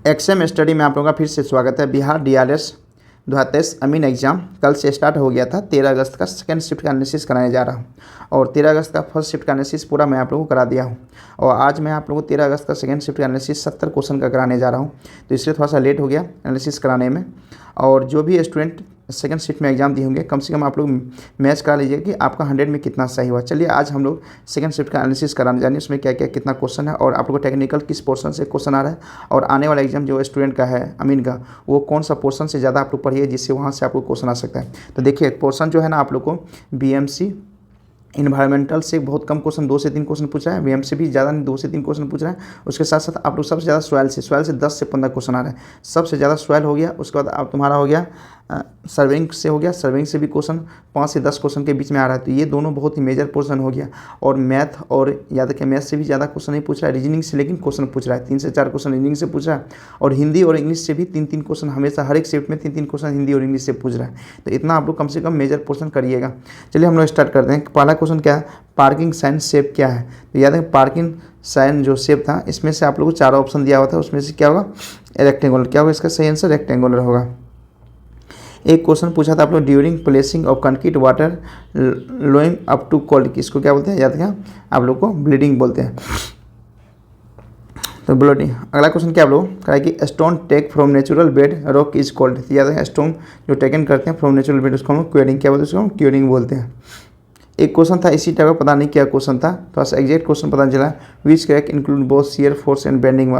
XM study में आप लोगों का फिर से स्वागत है। बिहार डीआरएस 2023 अमीन एग्जाम कल से स्टार्ट हो गया था। 13 अगस्त का सेकंड शिफ्ट का एनालिसिस कराने जा रहा हूं और 13 अगस्त का फर्स्ट शिफ्ट का एनालिसिस पूरा मैं आप लोगों को करा दिया हूं और आज मैं आप लोगों को 13 अगस्त का सेकंड शिफ्ट का एनालिसिस 70 क्वेश्चन का कराने जा रहा हूं, तो इसलिए थोड़ा सा लेट हो गया एनालिसिस कराने में। और जो भी स्टूडेंट सेकंड शिफ्ट में एग्जाम दिए होंगे कम से कम आप लोग मैच करा लीजिए कि आपका 100 में कितना सही हुआ। चलिए आज हम लोग सेकंड शिफ्ट का एनालिसिस कराने जाने, उसमें क्या क्या कितना क्वेश्चन है और आप लोग को टेक्निकल किस पोर्शन से क्वेश्चन आ रहा है और आने वाला एग्जाम जो स्टूडेंट का है अमीन का वो कौन सा पोर्शन से ज़्यादा आप लोग पढ़िए जिससे वहाँ से आपको क्वेश्चन आ सकता है। तो देखिए पोर्शन जो है ना आप लोग को बीएमसी इन्वायरमेंटल से बहुत कम क्वेश्चन 2 से 3 क्वेश्चन पूछ रहा है, वीएम से भी ज़्यादा नहीं 2 से 3 क्वेश्चन पूछ रहा है। उसके साथ साथ आप लोग सबसे ज़्यादा सॉइल से 10 से 15 क्वेश्चन आ रहा है। सबसे ज़्यादा सॉइल हो गया, उसके बाद आप तुम्हारा हो गया सर्विंग से हो गया, सर्विंग से भी क्वेश्चन 5 से 10 क्वेश्चन के बीच में आ रहा है। तो ये दोनों बहुत ही मेजर पोर्शन हो गया। और मैथ और याद रखिए मैथ से भी ज़्यादा क्वेश्चन नहीं पूछ रहा है, रीजनिंग से लेकिन क्वेश्चन पूछ रहा है 3 से 4 क्वेश्चन रीजनिंग से पूछ रहा है और हिंदी और इंग्लिश से भी 3-3 क्वेश्चन हमेशा हर एक शिफ्ट में 3-3 क्वेश्चन हिंदी और इंग्लिश से पूछ रहा है। तो इतना आप लोग कम से कम मेजर पोर्शन करिएगा। चलिए हम लोग स्टार्ट करते हैं। पहला क्वेश्चन क्या है, पार्किंग साइन शेप क्या है। तो याद है पार्किंग साइन जो शेप था इसमें से आप लोगों को 4 ऑप्शन दिया हुआ था, उसमें से क्या होगा रेक्टेंगुलर। क्या होगा इसका सही आंसर रेक्टेंगुलर होगा। एक क्वेश्चन पूछा था आप लोग during placing of concrete water lowing up to cold, किसको क्या बोलते हैं याद रखिए आप लोग को ब्लीडिंग बोलते हैं। तो ब्लीडिंग। अगला क्वेश्चन क्या आप लोग कहा कि stone take from natural bed rock is called. याद है स्टोन जो टेकन करते हैं फ्रॉम नेचुरल बेड उसको हम क्वेरिंग क्या बोलते हैं, उसको हम क्वेरिंग बोलते हैं। एक क्वेश्चन था इसी टाइप का, पता नहीं क्या क्वेश्चन था, थोड़ा सा एग्जैक्ट क्वेश्चन पता चला। Which crack include both shear force and bending.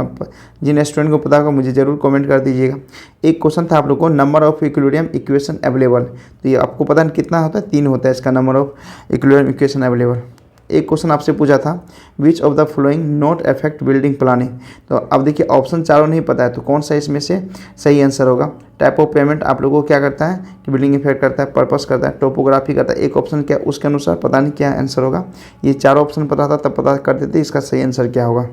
जिन स्टूडेंट को पता होगा मुझे जरूर कमेंट कर दीजिएगा। एक क्वेश्चन था आप लोग को number of equilibrium equation available. तो ये आपको पता नहीं कितना होता है, 3 होता है इसका number of equilibrium equation available. एक क्वेश्चन आपसे पूछा था which of the following not affect building planning. तो अब देखिए ऑप्शन चारों नहीं पता है तो कौन सा इसमें से सही आंसर होगा। टाइप ऑफ पेमेंट आप लोगों को क्या करता है कि बिल्डिंग इफेक्ट करता है, पर्पस करता है, टोपोग्राफी करता है। एक ऑप्शन क्या उसके अनुसार पता नहीं क्या आंसर होगा। ये 4 ऑप्शन पता था तब पता कर देते इसका सही आंसर क्या होगा।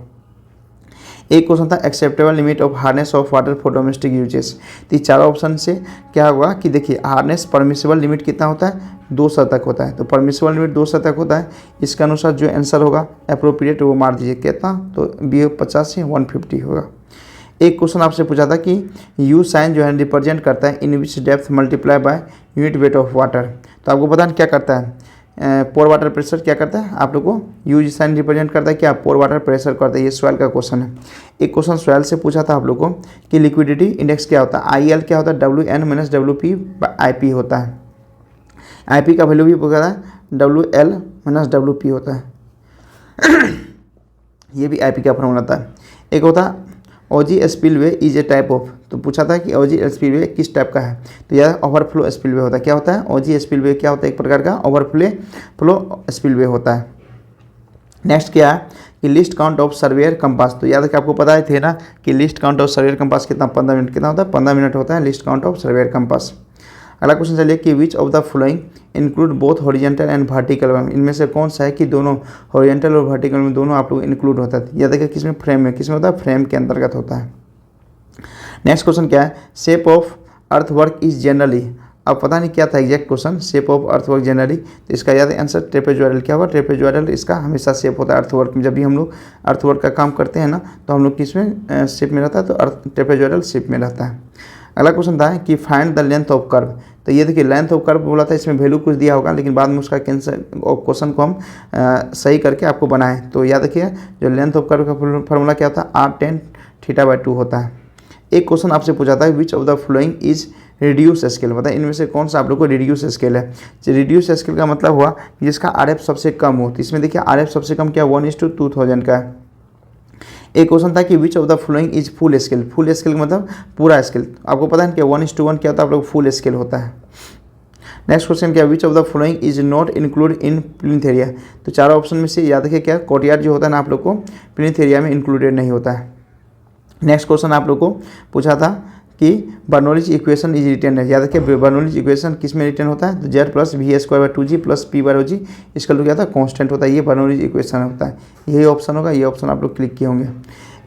एक क्वेश्चन था acceptable limit of hardness of water for domestic uses. तो 4 ऑप्शन से क्या होगा कि देखिए हार्डनेस परमिसिबल लिमिट कितना होता है 200 तक होता है, तो परमिसिबल लिमिट 200 तक होता है। इसके अनुसार जो आंसर होगा अप्रोप्रिएट वो मार दीजिए कितना, तो बी 50 से 150 होगा। एक क्वेश्चन आपसे पूछा था कि यू साइन जो है रिप्रेजेंट करता है in which depth multiply by unit weight of water. तो आपको पता है क्या करता है पोर वाटर प्रेशर क्या करता है आप लोग को यू साइन रिप्रेजेंट करता है क्या पोर वाटर प्रेशर करता है। ये सॉइल का क्वेश्चन है। एक क्वेश्चन सॉइल से पूछा था आप लोग को कि लिक्विडिटी इंडेक्स क्या होता है, आई एल क्या होता है WN - WP IP होता है। IP का वैल्यू भी पूछा है WL - WP होता है। ये भी IP का फॉर्मूला होता है। एक होता है ogee spillway is a type of. तो पूछा था कि ओजी स्पिलवे किस टाइप का है, तो यह ओवरफ्लो स्पिलवे होता है। क्या होता है ओजी स्पिलवे क्या होता है एक प्रकार का ओवरफ्लो स्पिलवे होता है। नेक्स्ट क्या है कि list count of surveyor compass. तो याद है कि आपको पता है थे ना कि list count of surveyor compass कितना 15 मिनट कितना होता है 15 मिनट होता है list count of surveyor compass. अगला क्वेश्चन चलिए कि which of the flowing include both horizontal and vertical. इनमें से कौन सा है कि दोनों हॉरिजॉन्टल और वर्टिकल में दोनों आप लोग इंक्लूड होता है। याद है किसमें फ्रेम में, किसमें होता है फ्रेम के अंतर्गत होता है। नेक्स्ट क्वेश्चन क्या है shape of earthwork is generally. अब पता नहीं क्या था exact question shape of earthwork generally, तो इसका याद है आंसर ट्रेपेजोइडल। क्या होगा ट्रेपेजोइडल इसका हमेशा शेप होता है अर्थवर्क में। जब भी हम लोग अर्थवर्क का काम करते हैं ना तो हम लोग किसमें शेप में रहता है तो ट्रेपेजोइडल शेप में रहता है। अगला क्वेश्चन था कि find the length of curve. तो ये देखिए लेंथ ऑफ कर्व बोला था, इसमें वैल्यू कुछ दिया होगा लेकिन बाद में उसका क्वेश्चन को हम सही करके आपको बनाएं। तो याद रखिए जो लेंथ ऑफ कर्व का फॉर्मूला क्या होता है R10 θ/2 होता है। एक क्वेश्चन आपसे पूछा था which of the following is reduce scale. बताए इनमें से कौन सा आप लोग को रिड्यूस स्केल है। रिड्यूस स्केल का मतलब हुआ जिसका RF सबसे कम हो। तो इसमें देखिए RF सबसे कम क्या 1:2000 का है। एक क्वेश्चन था कि which of the following is full scale. Full scale का मतलब पूरा स्केल। आपको पता है कि 1:1 क्या होता है आप लोग फुल स्केल होता है। नेक्स्ट क्वेश्चन क्या which of the following is not include in plinth area. तो 4 ऑप्शन में से याद रखिए क्या कोर्टयार्ड जो होता है ना आप लोग को प्लिंथ एरिया में इंक्लूडेड नहीं होता है। नेक्स्ट क्वेश्चन आप लोग को पूछा था कि बर्नौलीज इक्वेशन इज रिटेन है। याद रखिए बर्नौलीज इक्वेशन किस में रिटेन होता है तो Z + V² / 2G + P/OG इसका लोग क्या था कॉन्स्टेंट होता है। ये बर्नौलीज इक्वेशन होता है। यही ऑप्शन होगा, ये ऑप्शन आप लोग क्लिक किए होंगे।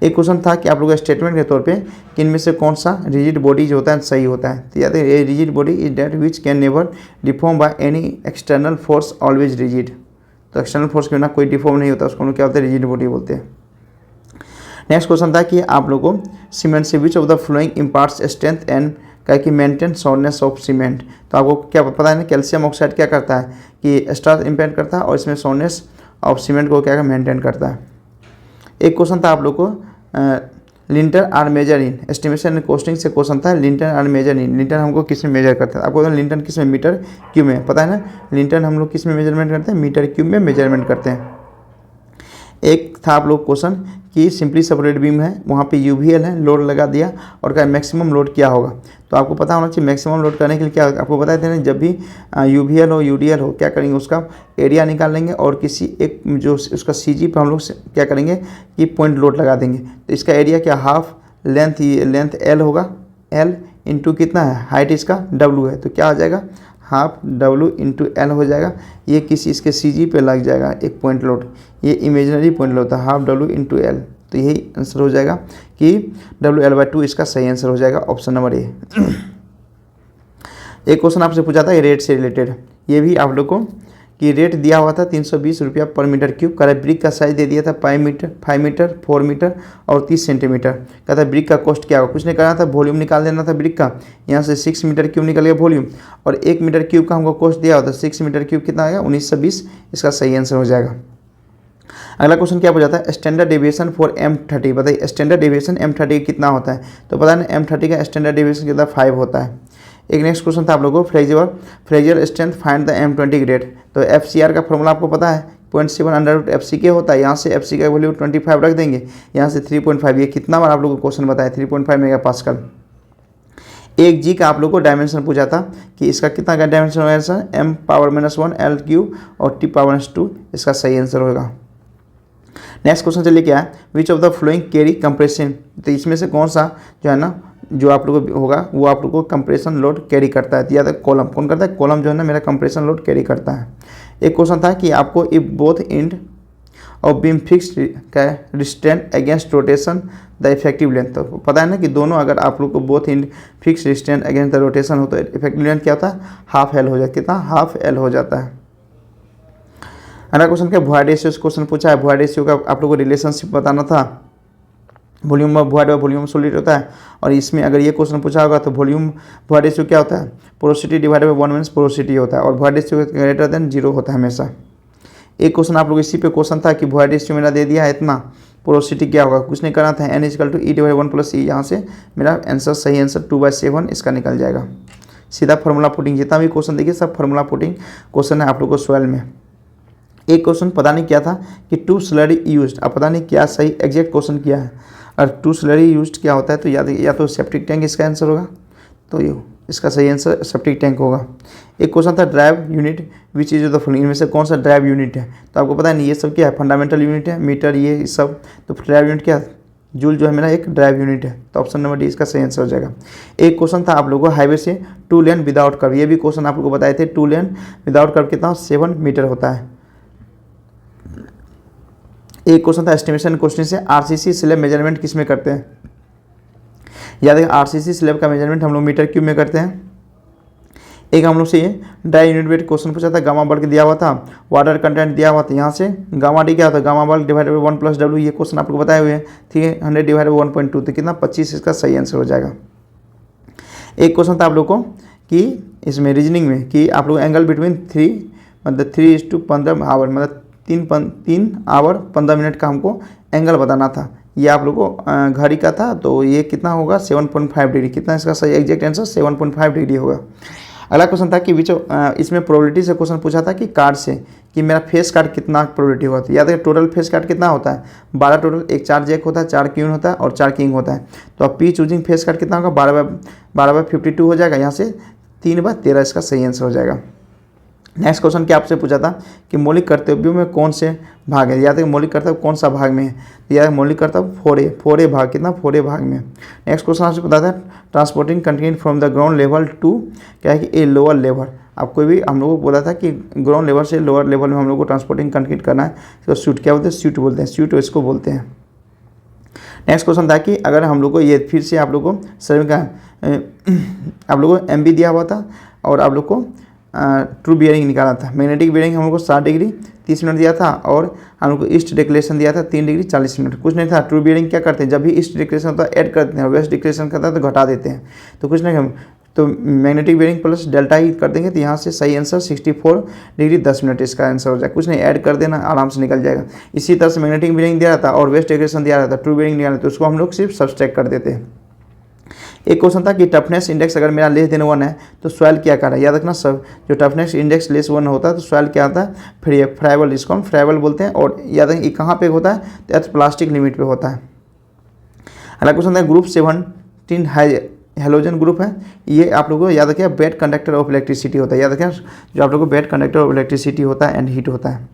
एक क्वेश्चन था कि आप लोग स्टेटमेंट के तौर पे कि इनमें से कौन सा रिजिड बॉडी जो होता है सही होता है। तो याद है a rigid body is that which can never deform by any external force always rigid. तो एक्सटर्नल फोर्स के बिना कोई डिफॉर्म नहीं होता उसको हम क्या होता है रिजिड बॉडी बोलते हैं। नेक्स्ट क्वेश्चन था कि आप लोगों को सीमेंट से which of the flowing imparts strength and क्या कि मेंटेन सॉफ्टनेस ऑफ सीमेंट। तो आपको क्या पता है ना, कैल्शियम ऑक्साइड क्या करता है कि स्ट्रेंथ इम्पेंड करता है और इसमें सॉफ्टनेस ऑफ सीमेंट को क्या मेंटेन करता है। एक क्वेश्चन था आप लोग को lintel are measured in estimation and costing से क्वेश्चन था, lintel are measured in, lintel हमको किस में मेजर करते हैं। आपको लिंटर किस में, मीटर क्यूब में, पता है ना, लिंटर हम लोग किस में मेजरमेंट करते हैं, मीटर क्यूब में मेजरमेंट करते हैं। एक था आप लोग क्वेश्चन कि सिंपली सेपरेट बीम है, वहाँ पे यूवीएल है, लोड लगा दिया और क्या मैक्सिमम लोड क्या होगा। तो आपको पता होना चाहिए मैक्सिमम लोड करने के लिए क्या होगा। आपको बताए थे ना, जब भी यूवीएल हो यूडीएल हो क्या करेंगे, उसका एरिया निकाल लेंगे और किसी एक जो उसका सीजी पर हम लोग क्या करेंगे कि पॉइंट लोड लगा देंगे। तो इसका एरिया क्या, हाफ लेंथ एल होगा, एल इंटू कितना है, हाइट इसका डब्लू है, तो क्या आ जाएगा, हाफ डब्लू इंटू एल हो जाएगा। ये किसी इसके सी जी पे लग जाएगा एक पॉइंट लोड, ये इमेजिनरी पॉइंट लोड होता है, हाफ डब्लू इंटू एल। तो यही आंसर हो जाएगा कि WL/2 इसका सही आंसर हो जाएगा, ऑप्शन नंबर ए। एक क्वेश्चन आपसे पूछा था रेट से रिलेटेड, ये भी आप लोग को कि रेट दिया हुआ था 320 रुपया पर मीटर क्यूब। कह रहा है ब्रिक का साइज दे दिया था 5 मीटर 4 मीटर और 30 सेंटीमीटर। कहता है ब्रिक का कॉस्ट क्या होगा, कुछ नहीं करना था, वॉल्यूम निकाल देना था ब्रिक का। यहाँ से 6 मीटर क्यूब निकल गया वॉल्यूम और 1 मीटर क्यूब का हमको कॉस्ट दिया होता है, 6 मीटर क्यूब कितना आएगा 1920, इसका सही आंसर हो जाएगा। अगला क्वेश्चन क्या पूछा था, स्टैंडर्ड डेविएशन फॉर M30, बताइए स्टैंडर्ड डेविएशन M30 कितना होता है। तो पता है ना M30 का स्टैंडर्ड डेविएशन कितना 5 होता है। एक नेक्स्ट क्वेश्चन था आप लोगों को Fraser strength find the M20 grade. तो FCR का फॉर्मूला आपको पता है 0.7 √ होता है। यहाँ से FC का वैल्यू 25 रख देंगे, यहाँ से 3.5, ये कितना बार आप लोगों को क्वेश्चन बताया 3.5 मेगापास्कल। एक जी का आप लोग को डायमेंशन पूछा था कि इसका कितना का डायमेंशन होगा, M⁻⁻1 L³ और T⁻2, इसका सही आंसर होगा। नेक्स्ट क्वेश्चन चलिए क्या है, which of the flowing carry compression. तो इसमें से कौन सा जो है ना जो आप लोग को होगा वो आप लोग को कंप्रेशन लोड कैरी करता है, या तो कॉलम कौन करता है, कॉलम जो है ना मेरा कंप्रेशन लोड कैरी करता है। एक क्वेश्चन था कि आपको if both end of beam fixed का restraint against rotation the effective length. तो पता है ना कि दोनों अगर आप लोग को both and fix restraint against the rotation हो तो इफेक्टिव लेंथ क्या होता है, हाफ एल हो जाता है, कितना हाफ एल हो जाता है। अगला क्वेश्चन क्या, वॉइड रेशियो क्वेश्चन पूछा है, वॉइड रेशियो का आप लोग को रिलेशनशिप बताना था, वॉल्यूम ऑफ वॉइड और वॉल्यूम सॉलिड होता है। और इसमें अगर ये क्वेश्चन पूछा होगा तो वॉइड रेशियो क्या होता है, porosity divided by 1 means porosity होता है और वॉइड रेशियो ग्रेटर देन 0 होता है हमेशा। एक क्वेश्चन आप लोग इसी पे क्वेश्चन था कि वॉइड रेशियो मेरा दे दिया है इतना, पोरोसिटी क्या होगा, कुछ नहीं करना था, N=E/1 + E। यहाँ से मेरा आंसर सही आंसर 2/7 इसका निकल जाएगा। सीधा फार्मूला पुटिंग, जितना भी क्वेश्चन देखिए सब फार्मूला पुटिंग क्वेश्चन है आप लोग को सॉइल में। एक क्वेश्चन पता नहीं क्या था कि टू स्लरी यूज्ड, अब पता नहीं क्या सही एग्जैक्ट क्वेश्चन किया है। और टू स्लरी यूज्ड क्या होता है, तो या तो सेप्टिक टैंक इसका आंसर होगा, तो ये इसका सही आंसर सेप्टिक टैंक होगा। एक क्वेश्चन था drive unit which is the following, इनमें से कौन सा ड्राइव यूनिट है। तो आपको पता है नहीं ये सब क्या है, फंडामेंटल यूनिट है, मीटर ये सब। तो ड्राइव यूनिट क्या है, जूल जो है मेरा एक ड्राइव यूनिट है। तो ऑप्शन नंबर डी इसका सही आंसर हो जाएगा। एक क्वेश्चन था आप लोगों को हाईवे से 2 लेन विदाउट कर्व, ये भी क्वेश्चन आप लोग को बताए थे, 2 लेन विदाउट कर्व कितना 7 मीटर होता है। एक क्वेश्चन था एस्टिमेशन क्वेश्चन से RCC स्लैब मेजरमेंट किस में करते हैं। याद है RCC स्लैब का मेजरमेंट हम लोग मीटर क्यूब में करते हैं। एक हम लोग से ये डाई यूनिट वेट क्वेश्चन पूछा था, गामा बल्क दिया हुआ था, वाटर कंटेंट दिया हुआ था, यहाँ से गामा डी क्या होता है, gamma bulk divided by 1 + W, ये क्वेश्चन आप लोग बताए हुए हैं, ठीक है। 100 डिवाइडेड बाय 1.2 तो कितना 25, इसका सही आंसर हो जाएगा। एक क्वेश्चन था आप लोग को कि इसमें रीजनिंग में कि आप लोग एंगल बिटवीन 3 मतलब 3:15 आवर मतलब 3 आवर 15 मिनट का हमको एंगल बताना था। ये आप लोग को घड़ी का था, तो ये कितना होगा 7.5 डिग्री, कितना इसका सही एग्जैक्ट आंसर 7.5 डिग्री होगा। अगला क्वेश्चन था कि इसमें प्रोबेबिलिटी से क्वेश्चन पूछा था कि कार्ड से कि मेरा फेस कार्ड कितना प्रोबेबिलिटी होता है। याद है टोटल फेस कार्ड कितना होता है 12 टोटल, एक 4 जैक होता है, 4 क्वीन होता है और 4 किंग होता है। तो अब पी चूजिंग फेस कार्ड कितना होगा 12/52 हो जाएगा, यहाँ से 3/13 इसका सही आंसर हो जाएगा। नेक्स्ट क्वेश्चन क्या आपसे पूछा था कि मौलिक कर्तव्यों में कौन से भाग है। याद है मौलिक कर्तव्य कौन सा भाग में है, तो याद है मौलिक कर्तव्य 4A भाग, कितना 4A भाग में। नेक्स्ट क्वेश्चन आपसे पता था transporting content from the ground level to क्या है कि ए लोअर लेवल। आपको भी हम लोगों को बोला था कि ग्राउंड लेवल से लोअर लेवल में हम लोग को ट्रांसपोर्टिंग कंटेंट करना है, तो स्यूट क्या बोलते हैं, स्यूट बोलते हैं, स्यूट इसको बोलते हैं। नेक्स्ट क्वेश्चन था कि अगर हम लोग को ये फिर से आप लोग को सर्वे का आप लोग को MB दिया हुआ था और आप लोग को ट्रू बियरिंग निकाला था। मैग्नेटिक बियरिंग हम लोग को 60 डिग्री 30 मिनट दिया था और हम लोग को ईस्ट डिक्लेरेशन दिया था 3 डिग्री 40 मिनट, कुछ नहीं था। ट्रू बियरिंग क्या करते हैं, जब भी ईस्ट डिक्लेरेशन होता है ऐड करते हैं और वेस्ट डिक्लेरेशन करता है तो घटा देते हैं, तो कुछ नहीं हम तो मैग्नेटिक बियरिंग प्लस डेल्टा ही कर देंगे, तो यहाँ से सही आंसर 64 डिग्री 10 मिनट इसका आंसर हो जाएगा। कुछ नहीं, ऐड कर देना आराम से निकल जाएगा। इसी तरह से मैग्नेटिक बियरिंग दिया था और वेस्ट डिक्लेरेशन दिया था, ट्रू बियरिंग दिया था, तो उसको हम लोग सिर्फ सब्सट्रैक्ट कर देते हैं। एक क्वेश्चन था कि टफनेस इंडेक्स अगर मेरा लेस देन 1 है तो सॉइल क्या कर रहा है। याद रखना सब, जो टफनेस इंडेक्स लेस 1 होता है तो सॉइल क्या होता है, फ्राइबल, इसको हम फ्राइबल बोलते हैं। और याद रखें कहाँ पे होता है, तो एट प्लास्टिक लिमिट पे होता है। अगला क्वेश्चन था ग्रुप 17 हेलोजन ग्रुप है, ये आप लोगों को याद रखिए बेड कंडक्टर ऑफ इलेक्ट्रिसिटी होता है। याद रखें जो आप लोगों को बेड कंडक्टर ऑफ इलेक्ट्रिसिटी होता है एंड हीट होता है।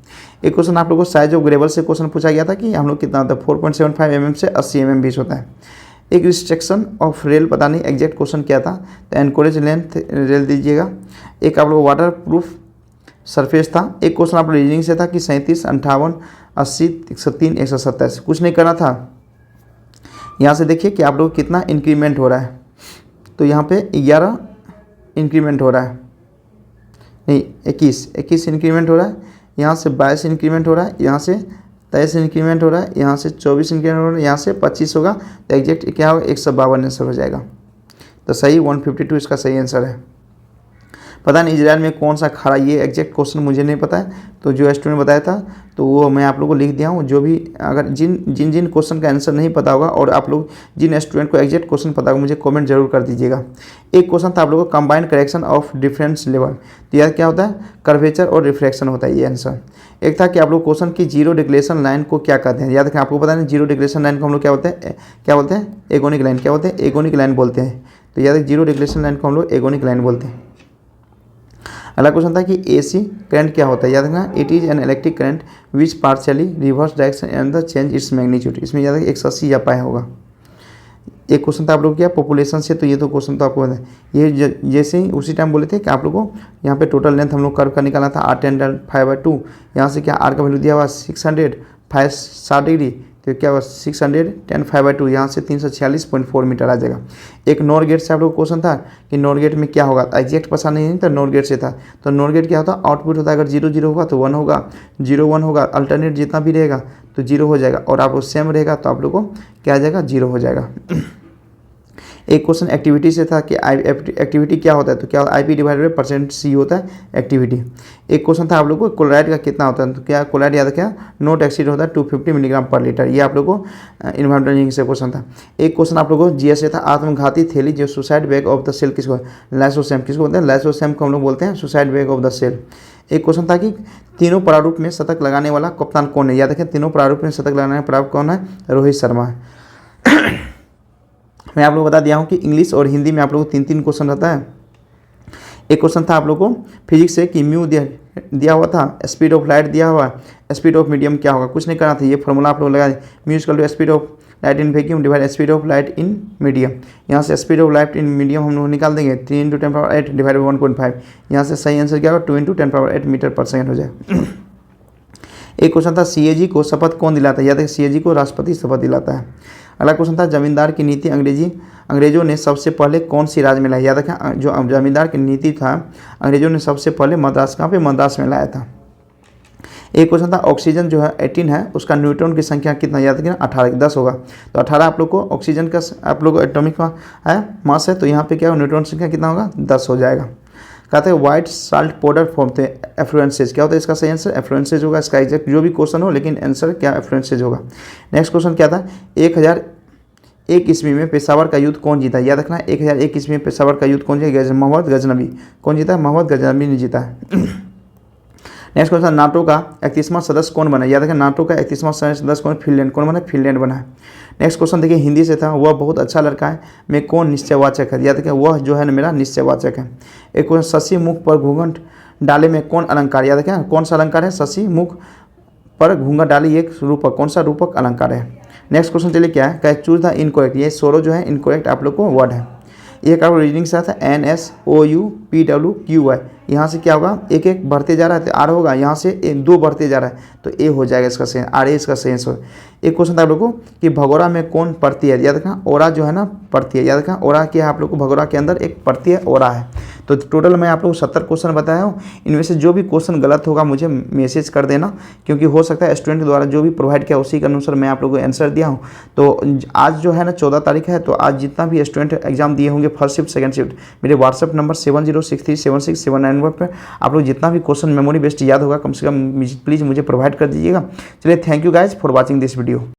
एक क्वेश्चन आप लोगों को साइज ऑफ ग्रेवल से क्वेश्चन पूछा गया था कि हम लोग कितना होता है, 4.75 mm से 80 mm बीच होता है। एक रिस्ट्रिक्शन ऑफ रेल, पता नहीं एग्जैक्ट क्वेश्चन क्या था, तो एनकोरेज लेंथ रेल दीजिएगा। एक आप लोग वाटर प्रूफ सरफेस था। एक क्वेश्चन आप लोग रीजनिंग से था कि 37, 58, 80, 103, 127, कुछ नहीं करना था। यहाँ से देखिए कि आप लोग कितना इंक्रीमेंट हो रहा है, तो यहाँ पे 11 इंक्रीमेंट हो रहा है, नहीं 21 इंक्रीमेंट हो रहा है, यहाँ से 22 इंक्रीमेंट हो रहा है, यहाँ से 23 इंक्रीमेंट हो रहा है, यहाँ से 24 इंक्रीमेंट हो रहा है, यहाँ से 25 होगा, तो एग्जैक्ट क्या होगा 152 आंसर हो जाएगा। तो सही 152 इसका सही आंसर है। पता नहीं इजराइल में कौन सा खाड़ा, ये एग्जैक्ट क्वेश्चन मुझे नहीं पता है, तो जो स्टूडेंट बताया था तो वो मैं आप लोगों को लिख दिया हूँ। जो भी अगर जिन क्वेश्चन का आंसर नहीं पता होगा और आप लोग जिन स्टूडेंट को एग्जैक्ट क्वेश्चन पता होगा मुझे कमेंट जरूर कर दीजिएगा। एक क्वेश्चन था आप लोगों को combined correction of difference level, तो यह क्या होता है, कर्वेचर और रिफ्रैक्शन होता है ये आंसर। एक था कि आप लोग क्वेश्चन की जीरो डिक्लेरेशन लाइन को क्या कहते हैं। याद रखें आपको पता नहीं जीरो डिक्लेरेशन लाइन को हम लोग क्या बोलते हैं एगोनिक लाइन, क्या बोलते हैं एगोनिक लाइन बोलते हैं। तो याद रखें जीरो डिक्लेरेशन लाइन को हम लोग एगोनिक लाइन बोलते हैं। अगला क्वेश्चन था कि एसी करंट क्या होता है। याद रखना it is an electric current which partially reverse direction and the change its magnitude. इसमें याद रखिए 180 या पाए होगा। एक क्वेश्चन था आप लोग क्या पॉपुलेशन से, तो ये तो क्वेश्चन तो आपको पता है। ये जैसे ही उसी टाइम बोले थे कि आप लोग को यहाँ पे टोटल लेंथ हम लोग कर्व का निकालना था r10 5/2। यहाँ से क्या r का वैल्यू दिया हुआ 600 5 60 डिग्री, तो क्या हुआ 610 5/2, यहाँ से 346.4 मीटर आ जाएगा। एक नॉर गेट से आप लोग क्वेश्चन था कि नॉर गेट में क्या होगा, एग्जैक्ट पता नहीं था, नॉर गेट से था। तो नॉर गेट क्या होता है, आउटपुट होता है अगर 0 0 होगा तो 1 होगा, 0 1 होगा, अल्टरनेट जितना भी रहेगा तो 0 हो जाएगा, और आप लोग सेम रहेगा तो आप लोग को क्या आ जाएगा 0 हो जाएगा। एक क्वेश्चन एक्टिविटी से था कि एक्टिविटी क्या होता है, तो क्या IP डिवाइडेड परसेंट C होता है एक्टिविटी। एक क्वेश्चन था आप लोग को क्लोराइड का कितना होता है, तो क्या क्लोराइड याद क्या नोट एक्सीड होता है 250 मिलीग्राम पर लीटर। ये आप लोग को इन्वायरमेंटल इंजीनियरिंग से क्वेश्चन था। एक क्वेश्चन आप लोग को GS से था आत्मघाती थैली जो suicide bag of the cell किसको, लाइसोसोम किसको बोलते हैं, लाइसोसोम को हम लोग बोलते हैं suicide bag of the cell. एक क्वेश्चन था कि तीनों प्रारूप में शतक लगाने वाला कप्तान कौन है। याद रखें तीनों प्रारूप में शतक लगाने वाला प्रारूप कौन है, रोहित शर्मा है। मैं आप लोगों को बता दिया हूँ कि इंग्लिश और हिंदी में आप लोगों को 3 क्वेश्चन रहता है। एक क्वेश्चन था आप लोगों को फिजिक्स से कि म्यू दिया हुआ था, स्पीड ऑफ लाइट दिया हुआ, स्पीड ऑफ मीडियम क्या होगा, कुछ नहीं करना था। ये फॉर्मूला आप लोग लगा दें, mu equal to speed of light in vacuum divide speed of light in medium. यहाँ से speed of light in medium हम लोग निकाल देंगे 3 × 10⁸ डिवाइड 1.5। यहाँ से सही आंसर क्या होगा 2 × 10⁸ मीटर पर सेकेंड हो जाए। एक क्वेश्चन था CAG को शपथ कौन दिलाता है। याद है CAG को राष्ट्रपति शपथ दिलाता है। अगला क्वेश्चन था जमींदार की नीति अंग्रेजों ने सबसे पहले कौन सी राज्य में लाई। याद रखें जो जमींदार की नीति था अंग्रेजों ने सबसे पहले मद्रास, कहाँ पे मद्रास में लाया था। एक क्वेश्चन था ऑक्सीजन जो है 18 है उसका न्यूट्रॉन की संख्या कितना। याद रखें 18 10 होगा, तो 18 आप लोग को ऑक्सीजन का आप लोग को एटॉमिक है मास है, तो यहाँ पे क्या होगा न्यूट्रॉन संख्या कितना होगा 10 हो जाएगा। कहते हैं व्हाइट साल्ट पाउडर फॉर्म थे एफ्लुएंसेज, क्या होता है इसका सही आंसर एफ्लुएंसेज होगा। इसका एग्जैक्ट जो भी क्वेश्चन हो लेकिन आंसर क्या एफ्लुएंसेज होगा। नेक्स्ट क्वेश्चन क्या था 1001 ईस्वी में पेशावर का युद्ध कौन जीता। याद रखना 1001 ईस्वी में पेशावर का युद्ध कौन जीता, मोहम्मद गजनबी। कौन जीता, मोहम्मद गजनबी ने जीता है। नेक्स्ट क्वेश्चन नाटो का 31वां सदस्य कौन बना। याद रखें नाटो का 31वां सदस्य कौन, फिनलैंड। कौन बना, फिनलैंड बना है। नेक्स्ट क्वेश्चन देखिए हिंदी से था वह बहुत अच्छा लड़का है मैं कौन निश्चयवाचक है। याद रखें वह जो है मेरा निश्चयवाचक है। एक क्वेश्चन शशि मुख पर घूंघट डाले में कौन अलंकार। याद रखें कौन सा अलंकार है, शशि मुख पर घूंघट डाली एक रूपक, कौन सा रूपक अलंकार है। नेक्स्ट क्वेश्चन चलिए क्या है, चूज द इनकरेक्ट। ये सोरो जो है इनकरेक्ट आप लोग को वर्ड है। एक आप रीजनिंग से आता है NSOUPWQY यहाँ से क्या होगा, एक एक बढ़ते जा रहा है तो आर होगा, यहाँ से 2 बढ़ते जा रहा है तो ए हो जाएगा इसका सेंस, आर ए इसका सेंस हो। एक क्वेश्चन था आप लोग को कि भगोड़ा में कौन पड़ती है, याद रखना ओरा जो है ना पड़ती है, याद रखना ओरा क्या है आप लोग को, भगोड़ा के अंदर एक पड़ती है ओरा है। तो टोटल मैं आप लोग को 70 क्वेश्चन बताया हूँ, इनमें से जो भी क्वेश्चन गलत होगा मुझे मैसेज कर देना, क्योंकि हो सकता है स्टूडेंट द्वारा जो भी प्रोवाइड किया उसी के अनुसार मैं आप लोगों को आंसर दिया हूँ। तो आज जो है ना 14 तारीख है, तो आज जितना भी स्टूडेंट एग्जाम दिए होंगे फर्स्ट शिफ्ट सेकंड शिफ्ट, मेरे व्हाट्सअप नंबर 7063766791 पर आप लोग जितना भी क्वेश्चन मेमोरी बेस्ड याद होगा कम से कम प्लीज़ मुझे प्रोवाइड कर दीजिएगा। चलिए, thank you guys for watching this video.